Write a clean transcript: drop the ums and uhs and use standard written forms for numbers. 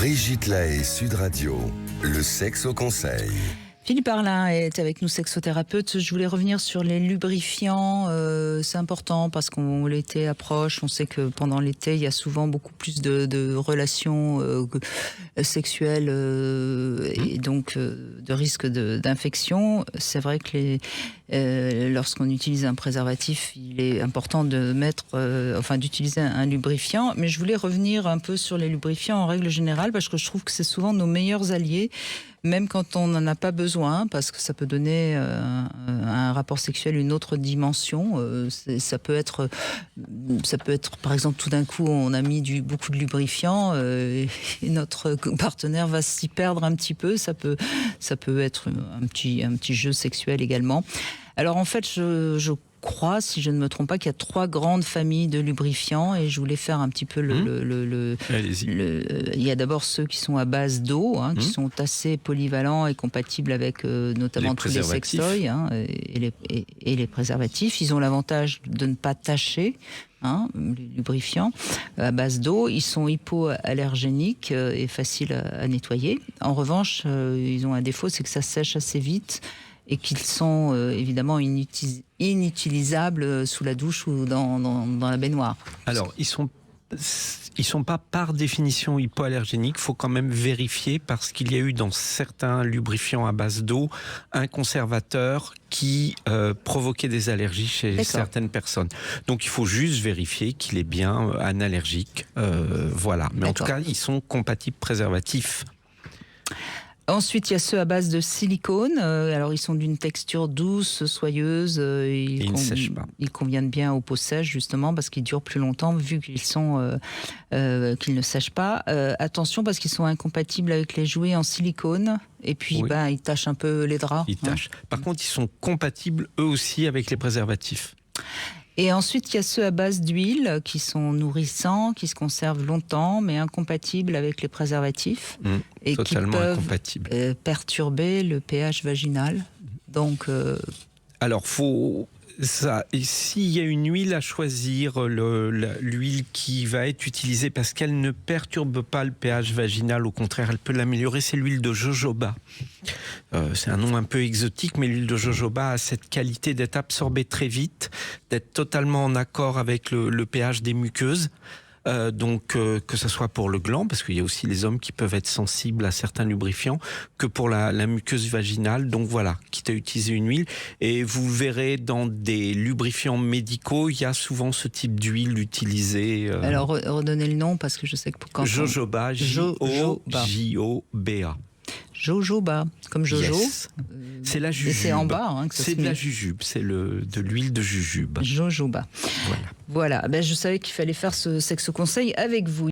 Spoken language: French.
Brigitte Lahaie, Sud Radio, le sexe au conseil. Philippe Arlin est avec nous, sexothérapeute. Je voulais revenir sur les lubrifiants. C'est important parce qu'on l'été approche. On sait que pendant l'été, il y a souvent beaucoup plus de relations sexuelles et donc de risques d'infection. C'est vrai que lorsqu'on utilise un préservatif, il est important de d'utiliser un lubrifiant. Mais je voulais revenir un peu sur les lubrifiants en règle générale parce que je trouve que c'est souvent nos meilleurs alliés. Même quand on n'en a pas besoin, parce que ça peut donner à un rapport sexuel une autre dimension. Ça peut être, par exemple, tout d'un coup, on a mis beaucoup de lubrifiant et notre partenaire va s'y perdre un petit peu. Ça peut être un petit jeu sexuel également. Alors en fait, je crois, si je ne me trompe pas, qu'il y a 3 grandes familles de lubrifiants et je voulais faire un petit peu il y a d'abord ceux qui sont à base d'eau, qui sont assez polyvalents et compatibles avec notamment tous les sextoys et les préservatifs. Ils ont l'avantage de ne pas tacher. Les lubrifiants à base d'eau, ils sont hypoallergéniques et faciles à nettoyer. En revanche, ils ont un défaut, c'est que ça sèche assez vite et qu'ils sont évidemment inutilisables sous la douche ou dans la baignoire. Alors, ils sont pas par définition hypoallergéniques. Il faut quand même vérifier parce qu'il y a eu dans certains lubrifiants à base d'eau un conservateur qui provoquait des allergies chez certaines personnes. Donc il faut juste vérifier qu'il est bien analergique. Voilà. Mais en tout cas, ils sont compatibles préservatifs. Ensuite, il y a ceux à base de silicone. Alors, ils sont d'une texture douce, soyeuse. Ils ne sèchent pas. Ils conviennent bien aux peaux sèches, justement, parce qu'ils durent plus longtemps, vu qu'ils ne sèchent pas. Attention, parce qu'ils sont incompatibles avec les jouets en silicone. Et puis, ils tachent un peu les draps. Ils tachent. Par contre, ils sont compatibles, eux aussi, avec les préservatifs. Et ensuite, il y a ceux à base d'huile qui sont nourrissants, qui se conservent longtemps, mais incompatibles avec les préservatifs. Et totalement qui peuvent incompatibles. Perturber le pH vaginal. Donc, alors, s'il y a une huile à choisir, l'huile qui va être utilisée parce qu'elle ne perturbe pas le pH vaginal, au contraire, elle peut l'améliorer, c'est l'huile de jojoba. C'est un nom un peu exotique, mais l'huile de jojoba a cette qualité d'être absorbée très vite, d'être totalement en accord avec le pH des muqueuses. Donc que ce soit pour le gland, parce qu'il y a aussi les hommes qui peuvent être sensibles à certains lubrifiants, que pour la muqueuse vaginale. Donc voilà, quitte à utiliser une huile. Et vous verrez dans des lubrifiants médicaux, il y a souvent ce type d'huile utilisée. Alors redonnez le nom, parce que je sais que quand jojoba, J-O-J-O-B-A. Jojoba, comme Jojo. Yes. C'est la jujube. Et c'est en bas. C'est de la jujube, c'est de l'huile de jujube. Jojoba. Voilà. Je savais qu'il fallait faire ce sexe conseil avec vous.